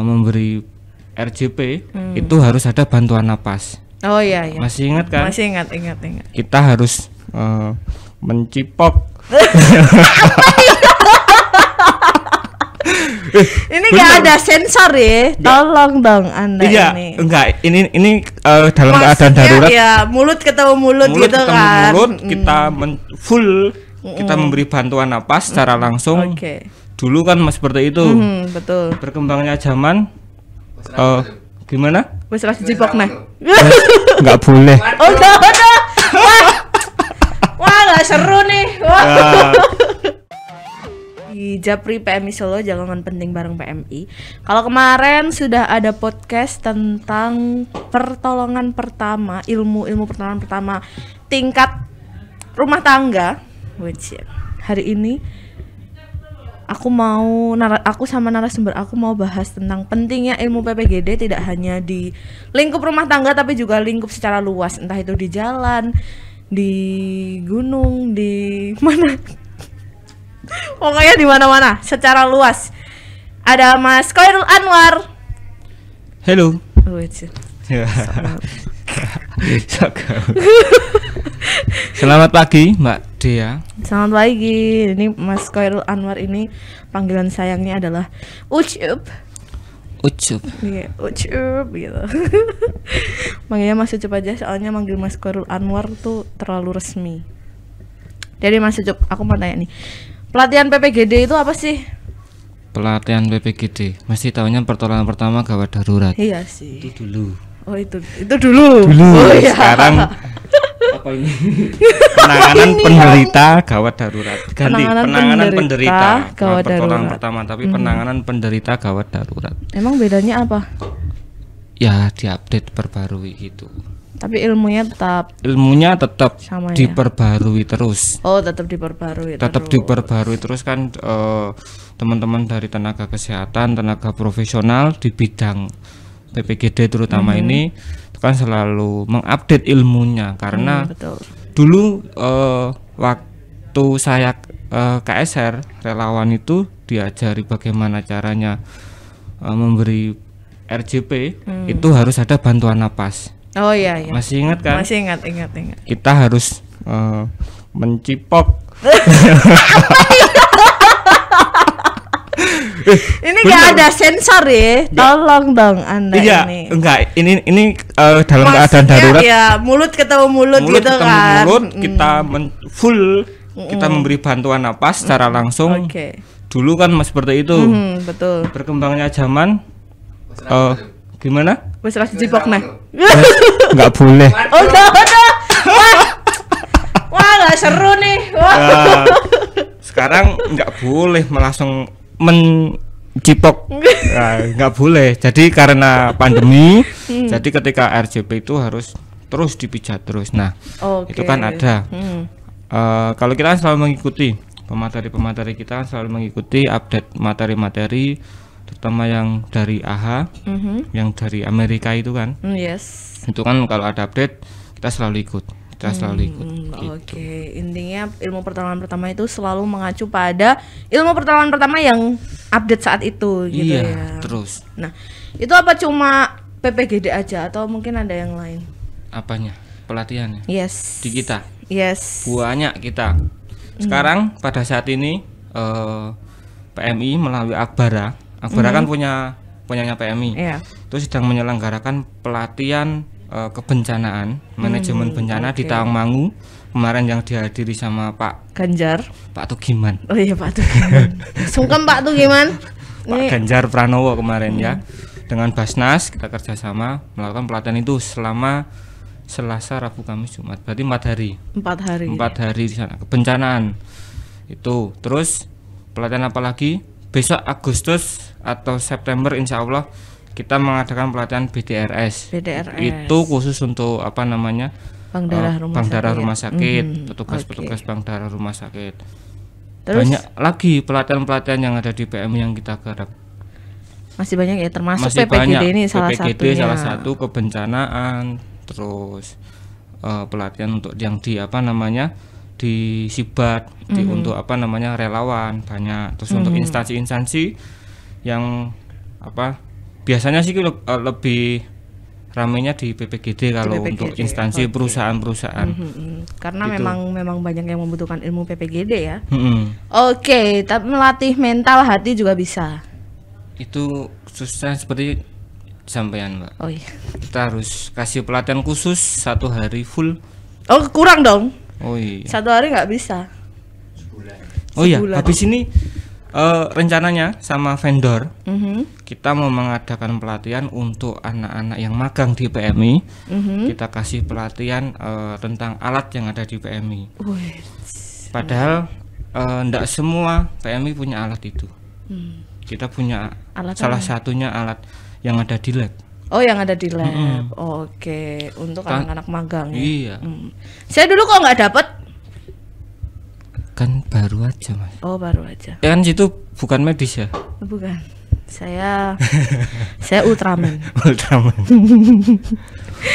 memberi RJP itu harus ada bantuan napas. Oh iya. Masih ingat kan? Masih ingat. Kita harus mencipok. Ini nggak ada sensor ya? Tolong dong Anda ini. Enggak. Ini dalam keadaan darurat. Ya, mulut ketemu mulut gitu kan. Mulut kita kita memberi bantuan napas secara langsung. Dulu kan seperti itu. Betul. Berkembangnya zaman. Gimana? Wes ras dijipok nah. Enggak boleh. Udah. Wah, enggak seru nih. Wah. Di Japri PMI Solo, Jagongan Penting bareng PMI. Kalau kemarin sudah ada podcast tentang pertolongan pertama, ilmu pertolongan pertama tingkat rumah tangga. Hari ini aku sama narasumber aku mau bahas tentang pentingnya ilmu PPGD tidak hanya di lingkup rumah tangga tapi juga lingkup secara luas, entah itu di jalan, di gunung, di mana. Pokoknya di mana-mana secara luas. Ada Mas Khairul Anwar. Halo. Selamat pagi Mbak Dea. Selamat pagi. Ini Mas Khairul Anwar ini panggilan sayangnya adalah Ucup. Iya, Ucup gitu. Manggilnya Mas Ucup aja, soalnya manggil Mas Khairul Anwar tuh terlalu resmi. Jadi Mas Ucup, aku mau tanya nih. Pelatihan PPGD itu apa sih? Pelatihan PPGD masih tahunya pertolongan pertama gawat darurat. Iya sih. Itu dulu. Oh itu dulu. Oh, iya. Sekarang apa ini? Penanganan penderita gawat darurat. Ganti penanganan penderita gawat pertolongan pertama, tapi penanganan penderita gawat darurat. Emang bedanya apa? Ya diupdate, perbarui gitu. Tapi ilmunya tetap sama diperbarui terus. Oh, tetap diperbarui. Tetap diperbarui terus kan, teman-teman dari tenaga kesehatan, tenaga profesional di bidang PPGD terutama ini kan selalu mengupdate ilmunya karena dulu waktu saya KSR relawan itu diajari bagaimana caranya memberi RJP itu harus ada bantuan napas. Oh iya. Masih ingat kan? Masih ingat. Kita harus mencipok. Ini nggak ada sensor ya? Tolong dong Anda ini. Enggak. Ini dalam keadaan darurat. Ya, mulut ketemu mulut gitu kan. Mulut kita kita memberi bantuan napas secara langsung. Dulu kan seperti itu. Betul. Berkembangnya zaman. Gimana? Wes ras dijipok nah. Enggak boleh. Udah. Wah, enggak seru nih. Wah. Sekarang enggak boleh langsung mencipok. Enggak boleh. Jadi karena pandemi, jadi ketika RJP itu harus terus dipijat terus. Nah, itu kan ada. Kalau kita selalu mengikuti pemateri kita selalu mengikuti update materi-materi, terutama yang dari AHA, yang dari Amerika itu kan. Yes. Itu kan kalau ada update kita selalu ikut. Gitu. Oke. Intinya ilmu pertolongan pertama itu selalu mengacu pada ilmu pertolongan pertama yang update saat itu gitu. Iya, ya. Terus. Nah, itu apa cuma PPGD aja atau mungkin ada yang lain? Apanya? Pelatihannya? Yes. Di kita? Yes. Banyak kita. Sekarang pada saat ini PMI melalui Akbara kan punyanya PMI. Iya. Itu sedang menyelenggarakan pelatihan kebencanaan, manajemen bencana di Tawangmangu kemarin yang dihadiri sama Pak Tugiman. Oh iya, Pak Tugiman. Sungkem Pak Tugiman. Pak Ganjar Pranowo kemarin ya. Dengan Basnas kita kerjasama melakukan pelatihan itu selama Selasa, Rabu, Kamis, Jumat. Berarti 4 hari. 4 hari di sana kebencanaan. Itu. Terus pelatihan apa lagi? Besok Agustus atau September insya Allah kita mengadakan pelatihan BDRS. Itu khusus untuk Bank Darah Rumah Sakit, petugas Bank Darah Rumah Sakit. Terus, banyak lagi pelatihan-pelatihan yang ada di PMI yang kita garap. Masih banyak ya, termasuk PPGD ini salah satu kebencanaan. Terus pelatihan untuk yang di di Sibat, untuk relawan banyak. Terus untuk instansi-instansi yang biasanya sih lebih ramainya di PPGD kalau PPGD, untuk instansi perusahaan-perusahaan. Karena gitu. memang banyak yang membutuhkan ilmu PPGD ya. Oke, tapi melatih mental hati juga bisa. Itu susah seperti sampean, Mbak. Oh iya. Kita harus kasih pelatihan khusus 1 hari full. Oh, kurang dong. Oh iya. 1 hari nggak bisa. Oh iya, habis ini rencananya sama vendor kita mau mengadakan pelatihan untuk anak-anak yang magang di PMI. Kita kasih pelatihan tentang alat yang ada di PMI. Padahal enggak semua PMI punya alat itu. Kita punya alat salah satunya alat yang ada di lab. Oh, yang ada di lab. Oke, untuk anak-anak magang ya. Iya. Saya dulu kok nggak dapet. Kan baru aja, Mas. Oh, baru aja. Ya kan situ bukan medis ya? Bukan. Saya Ultraman. Ultraman.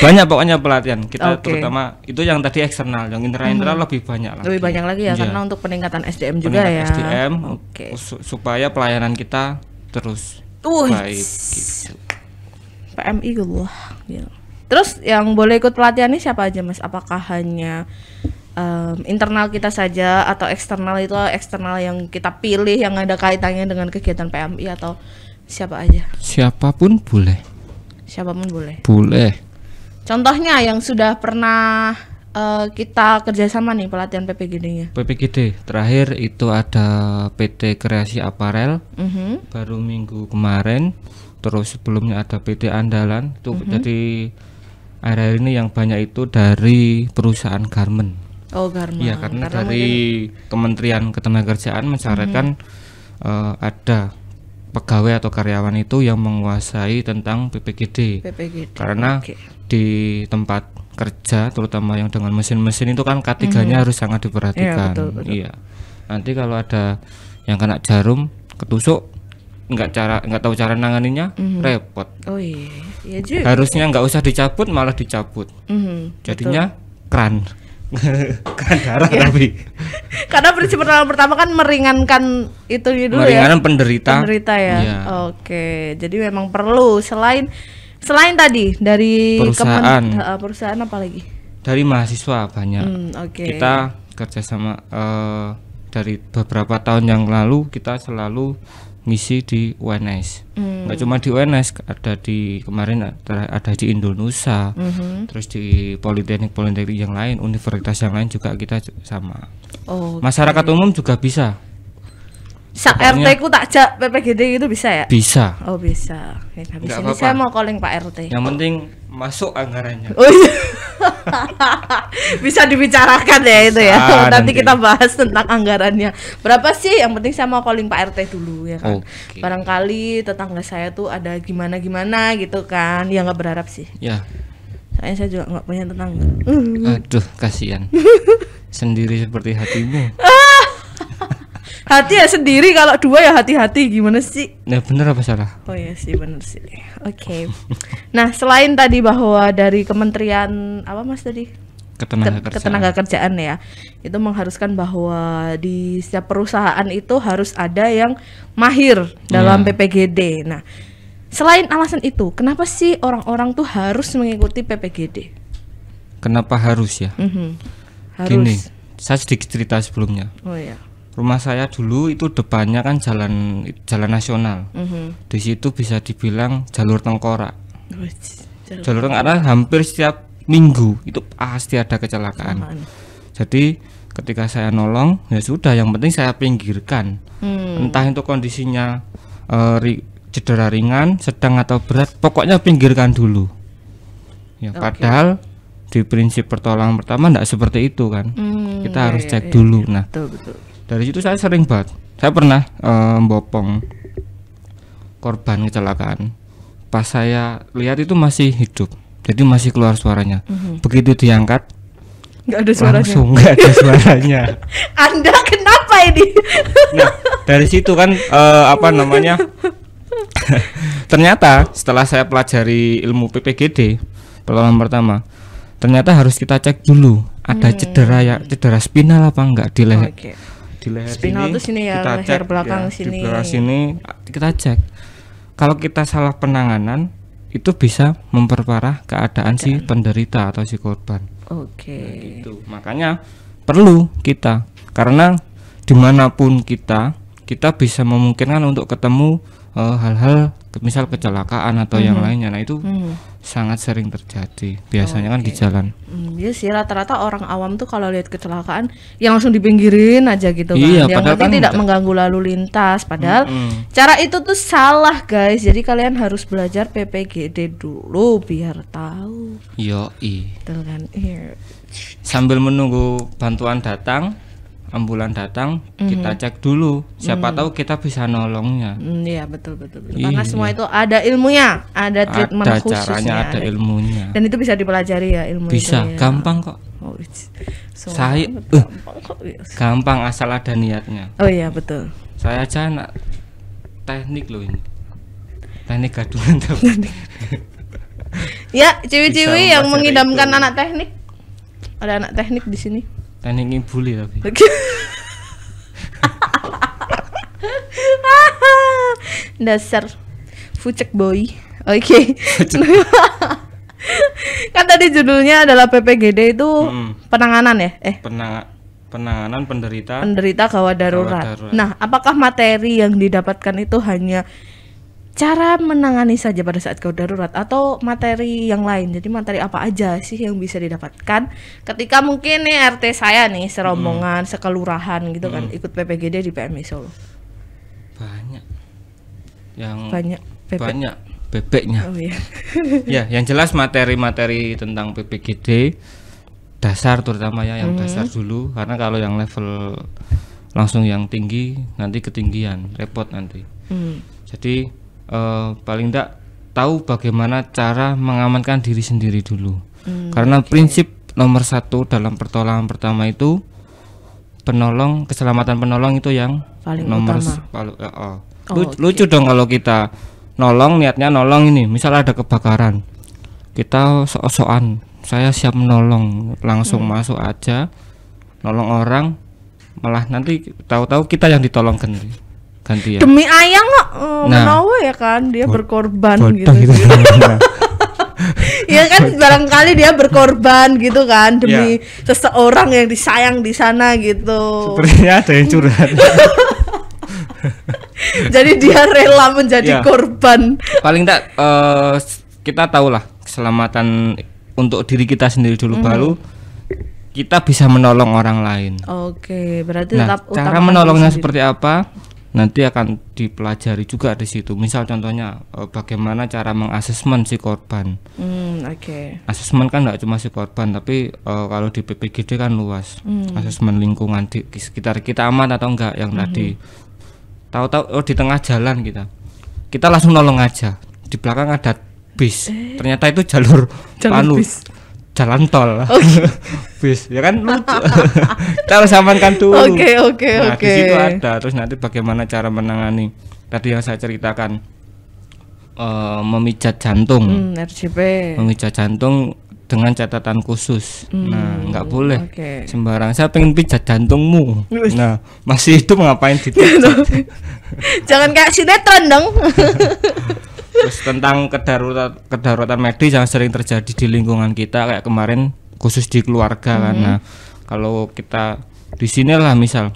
Banyak pokoknya pelatihan kita terutama itu yang tadi eksternal, yang internal lebih banyak lagi. Lebih banyak lagi ya, karena untuk peningkatan SDM juga ya. SDM supaya pelayanan kita terus baik gitu. PMI gitu. Terus yang boleh ikut pelatihan ini siapa aja, Mas? Apakah hanya internal kita saja atau eksternal? Itu eksternal yang kita pilih yang ada kaitannya dengan kegiatan PMI atau siapa aja? Siapapun boleh. Siapapun boleh. Boleh. Contohnya yang sudah pernah kita kerjasama nih pelatihan PPGD-nya. PPGD terakhir itu ada PT Kreasi Aparel baru minggu kemarin. Terus sebelumnya ada PT Andalan itu jadi akhir-akhir ini yang banyak itu dari perusahaan garment. Oh, garment. Iya, karena dari Kementerian Ketenagakerjaan mensyaratkan ada pegawai atau karyawan itu yang menguasai tentang PPGD. Karena di tempat kerja terutama yang dengan mesin-mesin itu kan K3-nya harus sangat diperhatikan. Iya, betul. Iya. Nanti kalau ada yang kena jarum, ketusuk nggak tahu cara nanganinya, repot. Oh iya. Iya juga. Harusnya nggak usah dicabut, malah dicabut. Jadinya kran. Kran darah tapi. Karena prinsip pertama kan meringankan itu dulu meringankan penderita ya. Iya. Oke. Jadi memang perlu selain tadi dari perusahaan apa lagi? Dari mahasiswa banyak. Kita kerjasama dari beberapa tahun yang lalu kita selalu misi di UNS. Nggak cuma di UNS, ada di kemarin ada di Indonesia, terus di politeknik yang lain, universitas yang lain juga kita sama. Masyarakat umum juga bisa. Sak RT ku tak jak PPGD itu bisa ya? Bisa. Oh bisa. Habis ini saya mau calling Pak RT. Yang penting masuk anggarannya. Oh iya. Bisa dibicarakan ya itu ya. Nanti kita bahas tentang anggarannya. Berapa sih? Yang penting saya mau calling Pak RT dulu ya kan. Barangkali tetangga saya tuh ada gimana gitu kan. Ya nggak berharap sih. Ya. Soalnya saya juga nggak punya tetangga. Aduh, kasihan. Sendiri seperti hatimu. Hati ya sendiri, kalau dua ya hati-hati, gimana sih? Nah, bener apa salah? Oh iya sih, bener sih. Oke. Nah, selain tadi bahwa dari Kementerian apa Mas tadi? Ketenagakerjaan ya. Itu mengharuskan bahwa di setiap perusahaan itu harus ada yang mahir dalam PPGD. Nah, selain alasan itu, kenapa sih orang-orang tuh harus mengikuti PPGD? Kenapa harus ya? Harus. Gini, saya sedikit cerita sebelumnya. Oh iya. Rumah saya dulu itu depannya kan jalan nasional. Di situ bisa dibilang jalur tengkorak. Jalur tengkorak hampir setiap minggu itu pasti ada kecelakaan. Jadi ketika saya nolong ya sudah, yang penting saya pinggirkan. Entah itu kondisinya cedera ringan, sedang atau berat, pokoknya pinggirkan dulu. Ya, padahal di prinsip pertolongan pertama enggak seperti itu kan. Kita harus cek dulu. Nah, betul. Dari situ saya sering banget. Saya pernah membopong korban kecelakaan. Pas saya lihat itu masih hidup, jadi masih keluar suaranya. Begitu diangkat, nggak ada suaranya. Langsung nggak ada suaranya. Anda kenapa ini? Nah, dari situ kan ternyata setelah saya pelajari ilmu PPGD pertolongan pertama, ternyata harus kita cek dulu ada cedera spinal apa enggak di leher. Di leher spinal itu sini ya, kita leher cek, belakang ya, sini. Di belakang sini kita cek. kalau kita salah penanganan itu bisa memperparah keadaan si penderita atau si korban. Oke. Nah, gitu. Makanya perlu kita, karena dimanapun kita bisa memungkinkan untuk ketemu hal-hal misal kecelakaan atau yang lainnya. Nah itu sangat sering terjadi biasanya kan di jalan. Iya sih, rata-rata orang awam tuh kalau lihat kecelakaan yang langsung dipinggirin aja gitu kan. Iya, yang penting kan tidak mengganggu lalu lintas. Padahal cara itu tuh salah guys. Jadi kalian harus belajar PPGD dulu biar tahu. Yoi. Betul kan? Iya. Sambil menunggu bantuan datang, ambulan datang, kita cek dulu. Siapa tahu kita bisa nolongnya. Iya betul. Karena semua itu ada ilmunya, ada treatment khususnya. Caranya, ada ilmunya. Dan itu bisa dipelajari ya ilmu bisa, itu. Bisa, gampang kok. Saya gampang asal ada niatnya. Oh iya betul. Saya aja anak teknik loh ini. Teknik gadungan Ya, ciwi-ciwi yang mengidamkan anak teknik. Ada anak teknik di sini. Teknik ngibuli tapi. Dasar fucek boy. Oke. Kan tadi judulnya adalah PPGD itu penanganan ya? Penanganan penderita gawat darurat. Nah, apakah materi yang didapatkan itu hanya cara menangani saja pada saat gawat darurat atau materi yang lain? Jadi materi apa aja sih yang bisa didapatkan ketika mungkin nih RT saya nih serombongan, sekelurahan gitu kan ikut PPGD di PMI Solo? Banyak bebeknya. Oh iya. Ya, yang jelas materi-materi tentang PPGD dasar terutama ya, yang dasar dulu, karena kalau yang level langsung yang tinggi nanti ketinggian, repot nanti. Jadi paling tidak tahu bagaimana cara mengamankan diri sendiri dulu. Karena prinsip nomor 1 dalam pertolongan pertama itu keselamatan penolong itu yang paling nomor utama. Lucu dong kalau kita nolong, niatnya nolong ini, misal ada kebakaran, kita sok-sokan saya siap menolong, langsung masuk aja nolong orang, malah nanti tahu-tahu kita yang ditolong gantian. Demi ayang kok menawa ya kan, dia berkorban gitu. Ya kan, barangkali dia berkorban gitu kan demi seseorang yang disayang di sana gitu. Sepertinya ada yang curhat. Jadi dia rela menjadi korban. Paling enggak kita tahulah keselamatan untuk diri kita sendiri dulu, baru kita bisa menolong orang lain. Oke, berarti tetap cara menolongnya seperti apa nanti akan dipelajari juga di situ. Misal contohnya bagaimana cara mengasesmen si korban. Asesmen kan tidak cuma si korban, tapi kalau di PPGD kan luas. Asesmen lingkungan di sekitar kita aman atau enggak, yang tadi tahu-tahu di tengah jalan kita langsung nolong aja, di belakang ada bis, ternyata itu jalur bis. Jalan tol. Bis ya kan, lucu. Kita harus amankan dulu. Oke. Di situ ada. Terus nanti bagaimana cara menangani tadi yang saya ceritakan, memijat jantung, RJP, memijat jantung dengan catatan khusus. Nah, nggak boleh sembarang. Saya pengen pijat jantungmu. Nah, masih hidup ngapain dipijat? Jangan kayak sinetron dong. Terus tentang kedaruratan medis yang sering terjadi di lingkungan kita, kayak kemarin khusus di keluarga kan. Nah, kalau kita di sini lah misal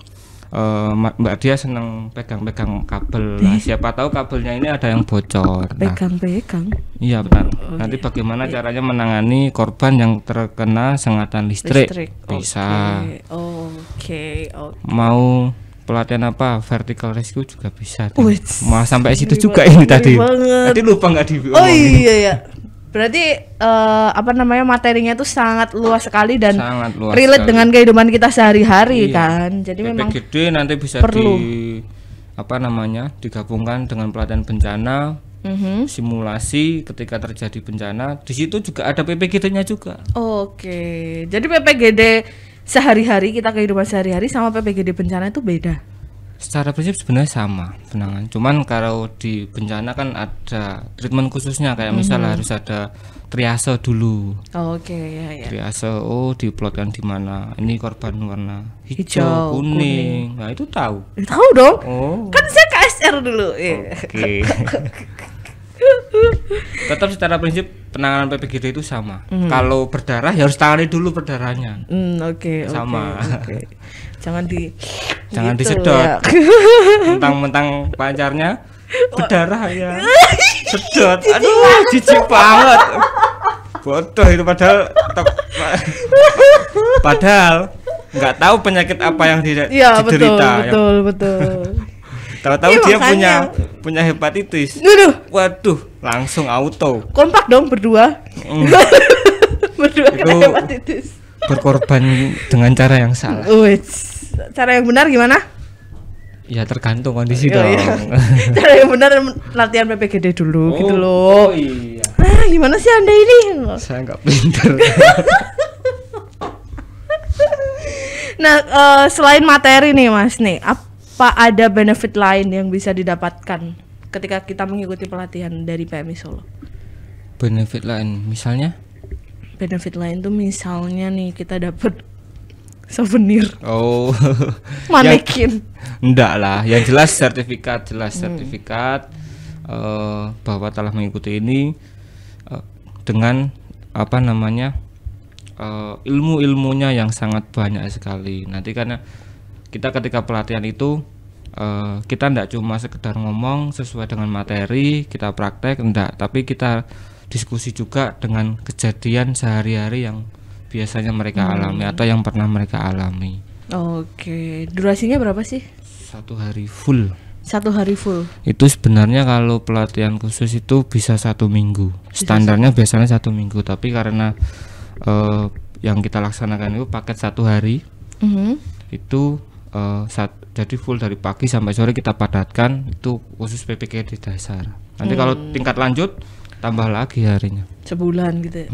Mbak Dia seneng pegang-pegang kabel. Nah, siapa tahu kabelnya ini ada yang bocor. Pegang-pegang. Iya benar. Nanti bagaimana caranya menangani korban yang terkena sengatan listrik. Bisa. Oke. Mau pelatihan apa, vertical rescue juga bisa. Mau sampai situ juga ini tadi. Tadi lupa nggak diomongin. Oh iya. Berarti materinya itu sangat luas sekali dan relate dengan kehidupan kita sehari-hari kan. Jadi memang PPGD nanti bisa perlu digabungkan dengan pelatihan bencana, simulasi ketika terjadi bencana. Di situ juga ada PPGD-nya juga. Oke. Jadi PPGD sehari-hari, kita kehidupan sehari-hari sama PPGD bencana itu beda? Secara prinsip sebenarnya sama penanganan, cuman kalau di bencana kan ada treatment khususnya, kayak misalnya harus ada triase dulu. Ya. Triase, diplotkan di mana, ini korban warna hijau, kuning. Nah itu tahu dong. Kan saya KSR dulu. Tetap secara prinsip penanganan PPGD itu sama. Kalau berdarah ya harus tangani dulu berdarahnya. Oke. Sama. Okay. Jangan gitu, disedot. Ya. Mentang-mentang pacarnya berdarah ya. Sedot. Aduh, jijik banget. Bodoh itu padahal nggak tahu penyakit apa yang diderita. Betul. Tahu-tahu dia punya hepatitis. Waduh, langsung auto. Kompak dong berdua. Berdua kena hepatitis. Berkorban dengan cara yang salah. Cara yang benar gimana? Ya tergantung kondisi dong. Iya. Cara yang benar latihan PPGD dulu gitu loh. Iya. Gimana sih Anda ini? Saya nggak pinter. Nah, selain materi nih Mas nih, apa ada benefit lain yang bisa didapatkan ketika kita mengikuti pelatihan dari PMI Solo? Benefit lain, misalnya? Benefit lain tuh misalnya nih kita dapat souvenir. Manekin. Enggak lah, yang jelas sertifikat, bahwa telah mengikuti ini dengan ilmu-ilmunya yang sangat banyak sekali. Nanti karena kita ketika pelatihan itu kita enggak cuma sekedar ngomong sesuai dengan materi, kita praktek enggak, tapi kita diskusi juga dengan kejadian sehari-hari yang biasanya mereka alami atau yang pernah mereka alami. Oke, durasinya berapa sih? 1 hari full. 1 hari full. Itu sebenarnya kalau pelatihan khusus itu bisa 1 minggu. Standarnya biasanya 1 minggu, tapi karena yang kita laksanakan itu paket 1 hari. Itu jadi full dari pagi sampai sore kita padatkan, itu khusus PPGD dasar. Nanti kalau tingkat lanjut tambah lagi harinya. Sebulan gitu ya?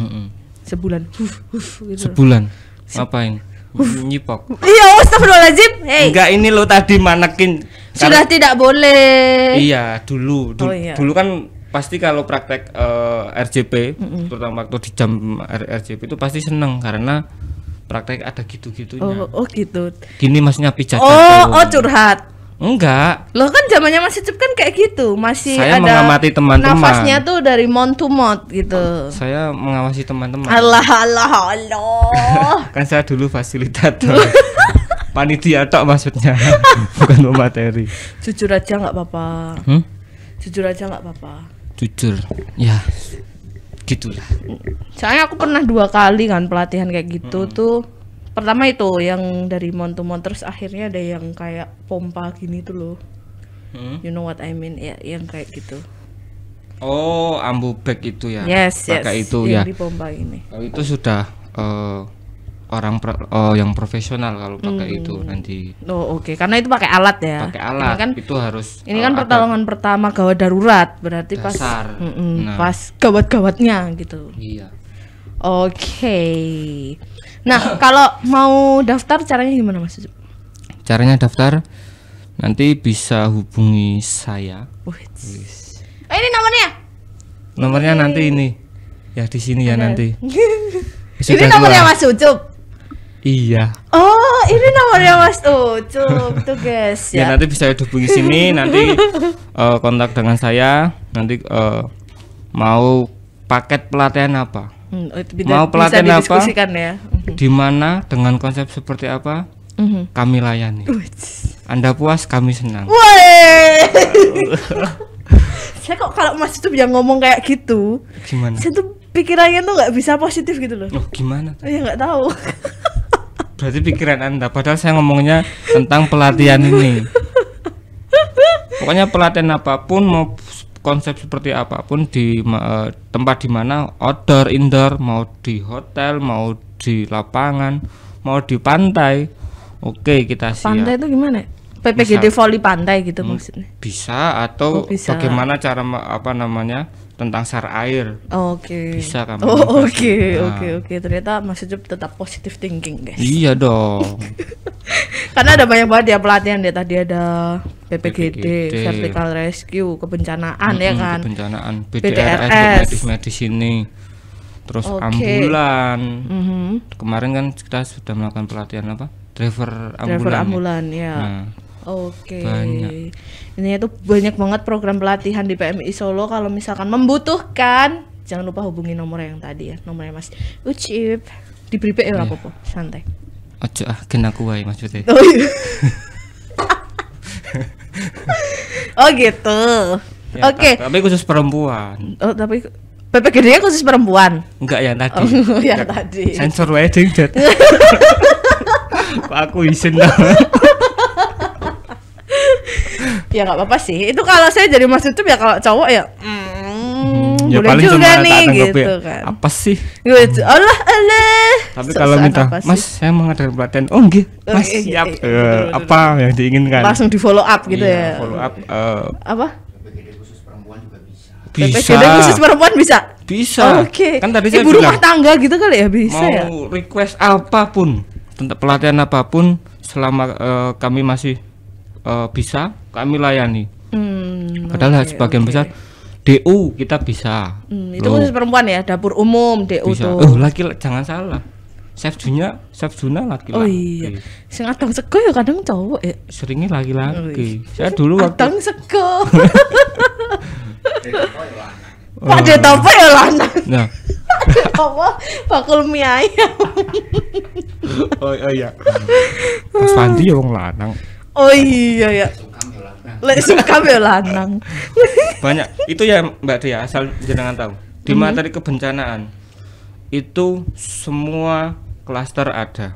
Sebulan. Gitu. Sebulan. Ngapain? Nyipok. Iya, astagfirullahaladzim. Enggak, ini lo tadi manekin. Sudah tidak boleh. Iya, dulu kan pasti kalau praktek RJP, terutama waktu di jam RJP itu pasti seneng karena praktek ada gitu-gitunya. Gitu. Gini maksudnya pijat. Curhat. Enggak. Loh kan zamannya masih Cep kan kayak gitu, masih saya ada mengamati teman-teman. Nafasnya tuh dari mouth to mouth gitu. Saya mengawasi teman-teman. Allah. Kan saya dulu fasilitator. Panitia tok maksudnya, bukan pemateri. Jujur aja nggak apa-apa. Jujur aja nggak apa-apa. Jujur, ya gitulah. Soalnya aku pernah 2 kali kan pelatihan kayak gitu tuh. Pertama itu yang dari mouth to mouth, terus akhirnya ada yang kayak pompa gini tuh loh. You know what I mean? Ya, yang kayak gitu. Ambu bag itu ya. Yes. Itu yang ya. Dipompa ini. Itu sudah yang profesional kalau pakai itu nanti. Oke. Karena itu pakai alat ya. Pakai alat. Kan, itu harus. Ini kan pertolongan pertama gawat darurat, berarti dasar. Pas gawat-gawatnya gitu. Iya. Oke. Nah, kalau mau daftar caranya gimana Mas? Caranya daftar nanti bisa hubungi saya. Ini nomornya? Nomornya nanti ini. Ya di sini ya nanti. Ini nomornya Mas Ucup. Iya. Ini nomornya Mas Ucup tuh guys ya. Nanti bisa hubungi sini, nanti kontak dengan saya, nanti mau paket pelatihan apa? Mau pelatihan apa? Ya. Di mana dengan konsep seperti apa? Kami layani. Anda puas, kami senang. Saya kok kalau Mas itu yang ngomong kayak gitu, gimana? Saya tuh pikirannya tuh nggak bisa positif gitu loh. Gimana? Ya nggak tahu. Berarti pikiran Anda, padahal saya ngomongnya tentang pelatihan ini. Pokoknya pelatihan apapun, mau konsep seperti apapun, di tempat di mana, outdoor, indoor, mau di hotel, mau di lapangan, mau di pantai, oke, kita siap. Pantai itu gimana? PPGD volley pantai gitu maksudnya? Bisa, atau bisa. Bagaimana cara tentang SAR air. Oke. Bisa kami. Oke. Ternyata Mas Ucup tetap positive thinking, guys. Iya dong. Karena ada banyak banget ya pelatihan deh. Tadi ada PPGD, vertical rescue, kebencanaan ya kan. Kebencanaan, BDRS, medis ini. Terus ambulan. Kemarin kan kita sudah melakukan pelatihan apa? Driver ambulan ya. Nah, Oke. Banyak. Ini tuh banyak banget program pelatihan di PMI Solo. Kalau misalkan membutuhkan, jangan lupa hubungi nomor yang tadi ya. Nomornya Mas Ucip. Diberi PE lah apa-apa, santai. Ojo kena aku wae Mas Putih. Oh iya. Oh gitu. Ya, Oke. Tapi khusus perempuan. Oh, tapi PPGD-nya khusus perempuan. Enggak ya tadi. Oh, ya tadi. Sensor wedding dat. Aku izin dah. Ya nggak apa-apa sih. Itu kalau saya jadi Mas YouTube ya, kalau cowok ya ya boleh paling juga cuma nih gitu kan. Apa sih? Gitu. Allah. Tapi kalau minta, Mas saya mengadakan pelatihan. Oh nggih. Mas siap. Apa yang diinginkan? Langsung di follow up gitu ya. Follow up apa? PPGD khusus perempuan juga bisa. PPGD khusus perempuan bisa? Bisa. Oke. Kan tadi saya ibu rumah tangga gitu kali ya bisa mau ya? Mau request apapun tentang pelatihan apapun selama kami masih bisa, kami layani. Padahal sebagian besar DU kita bisa. Itu khusus perempuan ya, dapur umum DU bisa. tuh. Laki jangan salah. Chef Juna laki-laki. Oh iya. Sing adang sego ya kadang cowok ya. Seringnya laki-laki. Saya dulu waktu adang sego. Pak Detopo ya lanang. Nah. Apa? Bakul mie ayam. Oh iya. Mas Fandi ya wong lanang. Oh iya ya. Lek suka ya lanang. Banyak. Itu ya Mbak Dia, asal jenengan tahu. Di materi kebencanaan itu semua klaster ada.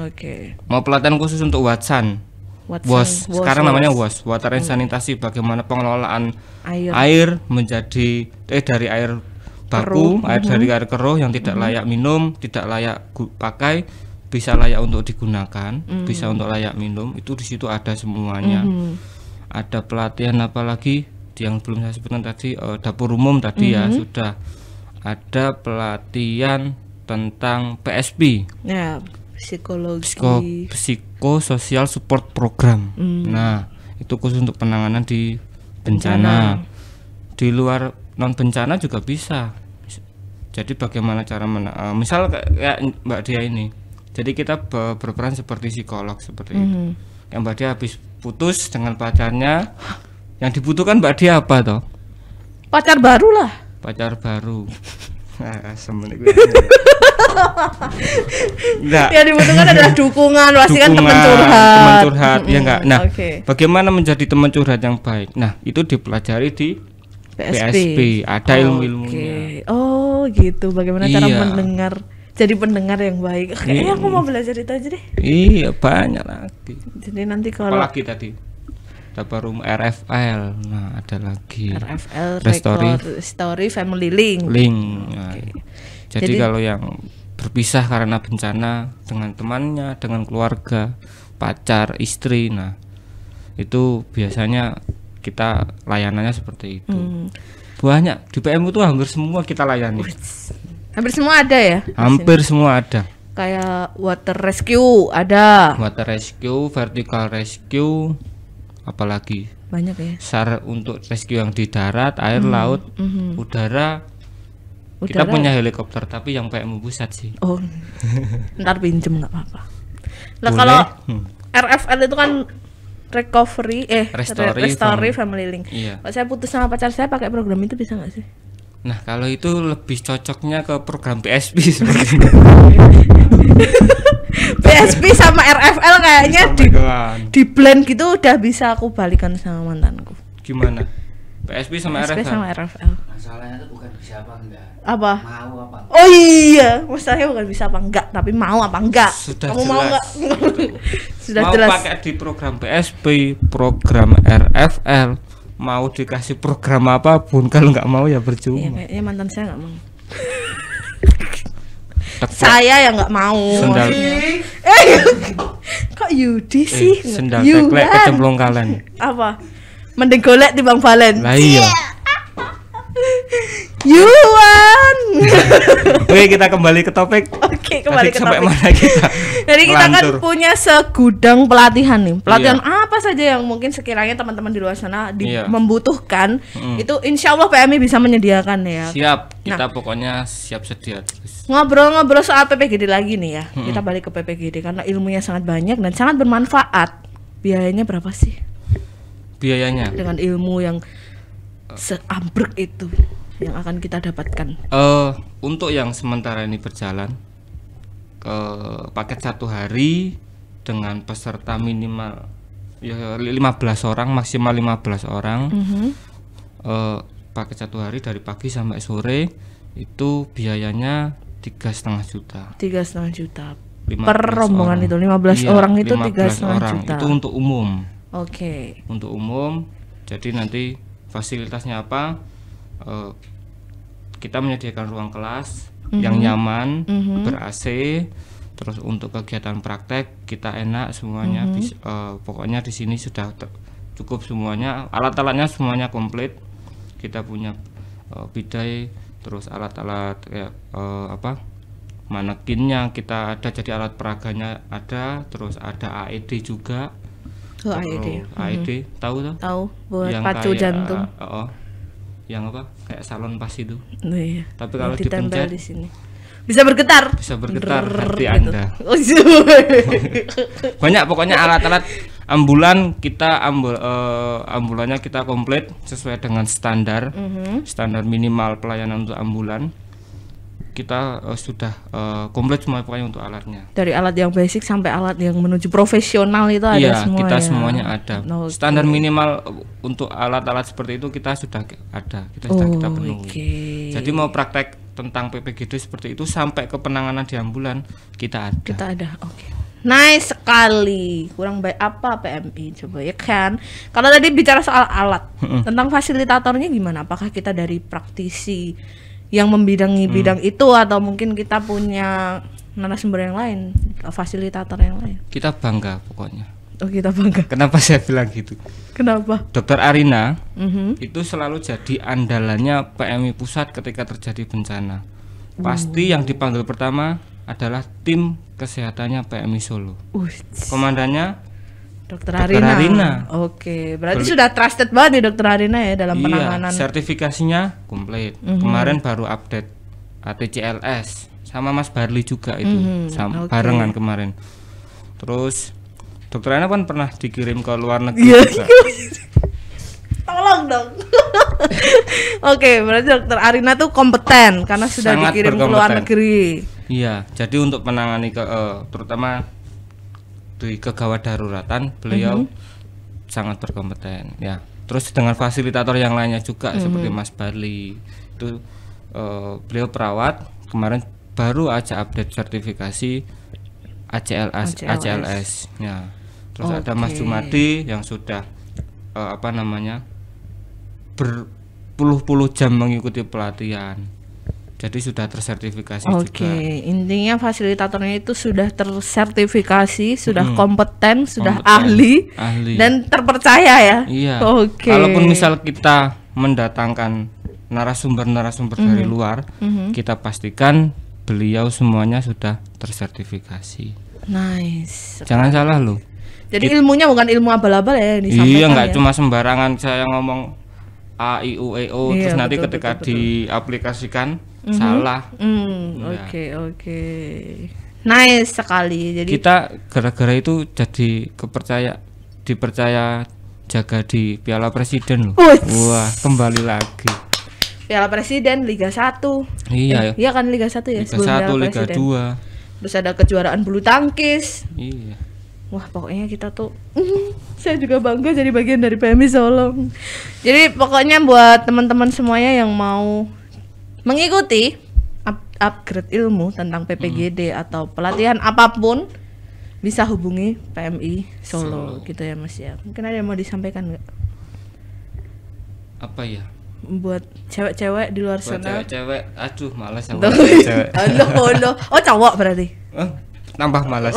Oke. Mau pelatihan khusus untuk WASAN. WAS. Sekarang namanya WAS, water and sanitasi, bagaimana pengelolaan air menjadi dari air baku, dari air keruh yang tidak layak minum, tidak layak pakai, bisa layak untuk digunakan, bisa untuk layak minum, itu di situ ada semuanya. Ada pelatihan apalagi yang belum saya sebutkan tadi, dapur umum tadi ya sudah. Ada pelatihan tentang PSP. Ya, psikososial support program. Nah, itu khusus untuk penanganan di bencana. Di luar non bencana juga bisa. Jadi bagaimana cara misal kayak Mbak Dia ini. Jadi kita berperan seperti psikolog seperti itu. Yang Mbak Dia habis putus dengan pacarnya, yang dibutuhkan Mbak Dia apa toh? Pacar baru lah. Pacar baru. Yang dibutuhkan adalah dukungan, pasti kan teman curhat, ya enggak. Nah, bagaimana menjadi teman curhat yang baik? Nah, itu dipelajari di PSP. Ada ilmu-ilmunya. Oh, gitu. Bagaimana cara mendengar, jadi pendengar yang baik. Kayaknya aku mau belajar itu aja deh. Iya, banyak lagi. Jadi nanti kalau apalagi tadi dapur umum RFL, nah ada lagi RFL, Story Family Link. Nah, jadi kalau yang berpisah karena bencana dengan temannya, dengan keluarga, pacar, istri, nah itu biasanya kita layanannya seperti itu. Banyak di PMU tuh hampir semua kita layani. Hampir semua ada ya? Hampir semua ada. Kayak water rescue ada. Water rescue, vertical rescue, apalagi banyak ya. SAR untuk rescue yang di darat, air, laut, udara. Kita punya helikopter tapi yang PMU pusat sih. Oh, ntar pinjem nggak apa-apa. Nah kalau RFL itu kan Restory Family Link. Iya. Kalau saya putus sama pacar saya pakai program itu bisa nggak sih? Nah kalau itu lebih cocoknya ke program PSP seperti PSP sama RFL kayaknya di blend gitu udah bisa aku balikan sama mantanku. Gimana? PSP sama RFL. Masalahnya itu bukan bisa apa enggak. Apa? Mau apa enggak. Oh iya, masalahnya bukan bisa apa enggak, tapi mau apa enggak. Sudah kamu jelas. Mau enggak? Sudah mau jelas. Mau pakai di program PSP, program RFL, mau dikasih program apapun, kalau nggak mau ya percuma. Iya, kayaknya mantan saya nggak mau. Saya yang nggak mau. Sendal. Kok Yudi sih? Sendal teklek kecemplung kalen. Apa? Mending golek timbang balen. Lah iya. Yuan. Oke, kita kembali ke topik. Oke, kembali ke sampai topik. Mana kita? Jadi kita kan punya segudang pelatihan nih. Pelatihan apa saja yang mungkin sekiranya teman-teman di luar sana membutuhkan, itu insya Allah PMI bisa menyediakan ya. Siap, kita pokoknya siap sedia. Ngobrol-ngobrol soal PPGD lagi nih ya. Kita balik ke PPGD karena ilmunya sangat banyak dan sangat bermanfaat. Biayanya berapa sih? Biayanya Dengan ilmu yang seambrek itu yang akan kita dapatkan. Untuk yang sementara ini berjalan paket 1 hari dengan peserta minimal ya 15 orang, maksimal 15 orang. Paket 1 hari dari pagi sampai sore itu biayanya 3,5 juta. 3,5 juta per rombongan orang. Itu 15 orang itu 3,5 juta. Itu untuk umum. Oke. Untuk umum. Jadi nanti fasilitasnya apa? Kita menyediakan ruang kelas yang nyaman, ber-AC. Terus untuk kegiatan praktek kita enak semuanya. Pokoknya di sini sudah cukup semuanya. Alat-alatnya semuanya komplit. Kita punya bidai, terus alat-alat kayak manekinnya kita ada, jadi alat peraganya ada, terus ada AED juga. AED tahu tuh? Tahu, buat yang pacu kayak, jantung. Yang apa? Kayak salon pas itu. Iya. Tapi kalau dipencet di sini bisa bergetar. Bisa bergetar hati Anda. Banyak pokoknya alat-alat ambulan kita ambulannya kita komplit sesuai dengan standar. Standar minimal pelayanan untuk ambulan. Kita sudah komplit semua pokoknya untuk alatnya. Dari alat yang basic sampai alat yang menuju profesional itu ada semua. Iya, kita semuanya ada. Standar minimal untuk alat-alat seperti itu kita sudah ada. Kita penuhi. Jadi mau praktek tentang PPGD seperti itu sampai ke penanganan di ambulan kita ada. Kita ada. Oke. Nice sekali. Kurang baik apa PMI coba ya kan. Kalau tadi bicara soal alat, tentang fasilitatornya gimana? Apakah kita dari praktisi yang membidangi bidang itu atau mungkin kita punya narasumber yang lain, fasilitator yang lain? Kita bangga pokoknya. Oh, kita bangga. Kenapa saya bilang gitu? Kenapa? Dokter Arina itu selalu jadi andalannya PMI pusat ketika terjadi bencana. Pasti yang dipanggil pertama adalah tim kesehatannya PMI Solo. Komandannya Dokter Arina. Oke, berarti sudah trusted banget nih Dokter Arina ya dalam penanganan. Sertifikasinya komplit. Kemarin baru update ATCLS sama Mas Barli juga itu, barengan kemarin. Terus Dokter Arina kan pernah dikirim ke luar negeri juga. Tolong dong. Oke, berarti Dokter Arina tuh kompeten karena sudah sangat dikirim ke luar negeri. Iya, jadi untuk menangani terutama di kegawat daruratan beliau sangat berkompeten ya. Terus dengan fasilitator yang lainnya juga seperti Mas Barli itu beliau perawat, kemarin baru aja update sertifikasi ACLS ya. Terus ada Mas Jumadi yang sudah berpuluh-puluh jam mengikuti pelatihan. Jadi sudah tersertifikasi juga. Oke, intinya fasilitatornya itu sudah tersertifikasi, sudah kompeten, sudah ahli dan terpercaya ya. Iya. Oke. Kalaupun misal kita mendatangkan narasumber dari luar, kita pastikan beliau semuanya sudah tersertifikasi. Nice. Jangan salah loh. Jadi ilmunya bukan ilmu abal-abal ya disampaikan. Iya, nggak cuma sembarangan saya ngomong A I U E O terus nanti ketika diaplikasikan salah. Oke. Nice sekali. Jadi kita gara-gara itu jadi dipercaya jaga di Piala Presiden loh. Wah, kembali lagi. Piala Presiden Liga 1. Iya. Iya kan Liga 1 ya. Liga 1, Liga 2. Terus ada kejuaraan bulu tangkis. Iya. Wah, pokoknya kita tuh saya juga bangga jadi bagian dari PMI Solo. Jadi pokoknya buat teman-teman semuanya yang mau mengikuti upgrade ilmu tentang PPGD atau pelatihan apapun bisa hubungi PMI Solo gitu ya Mas ya. Mungkin ada yang mau disampaikan nggak? Apa ya? Buat cewek-cewek di luar sana. Cewek-cewek, aduh malas sama cewek. Oh cowok berarti? Tambah malas.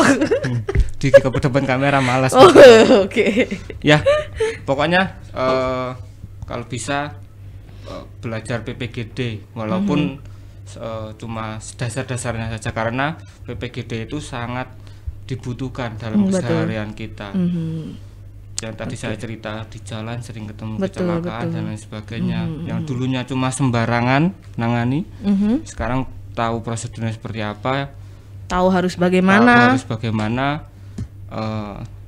Di depan kamera malas. Oke. Ya, pokoknya kalau bisa belajar PPGD walaupun cuma dasar-dasarnya saja karena PPGD itu sangat dibutuhkan dalam keseharian kita. Yang tadi saya cerita di jalan sering ketemu kecelakaan dan lain sebagainya. Yang dulunya cuma sembarangan nangani, sekarang tahu prosedurnya seperti apa, tahu harus bagaimana,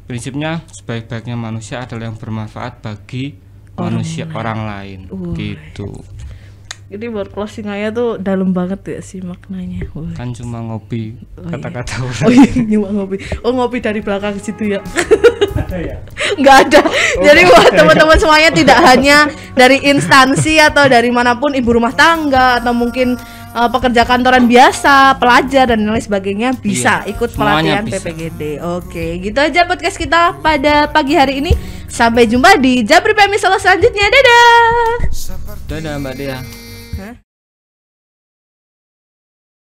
prinsipnya sebaik-baiknya manusia adalah yang bermanfaat bagi orang lain. Gitu. Jadi buat closing aja tuh dalam banget ya sih maknanya. Kan cuma ngopi kata-kata orang. Oh iya, cuma ngopi. Oh, ngopi dari belakang situ ya. Ada ya? Nggak ada. Jadi buat teman-teman semuanya tidak hanya dari instansi atau dari manapun, ibu rumah tangga atau mungkin pekerja kantoran biasa, pelajar dan lain sebagainya bisa ikut pelatihan PPGD. Oke, gitu aja podcast kita pada pagi hari ini. Sampai jumpa di Japri Pemisal selanjutnya. Dadah. Dadah Mbak Dea.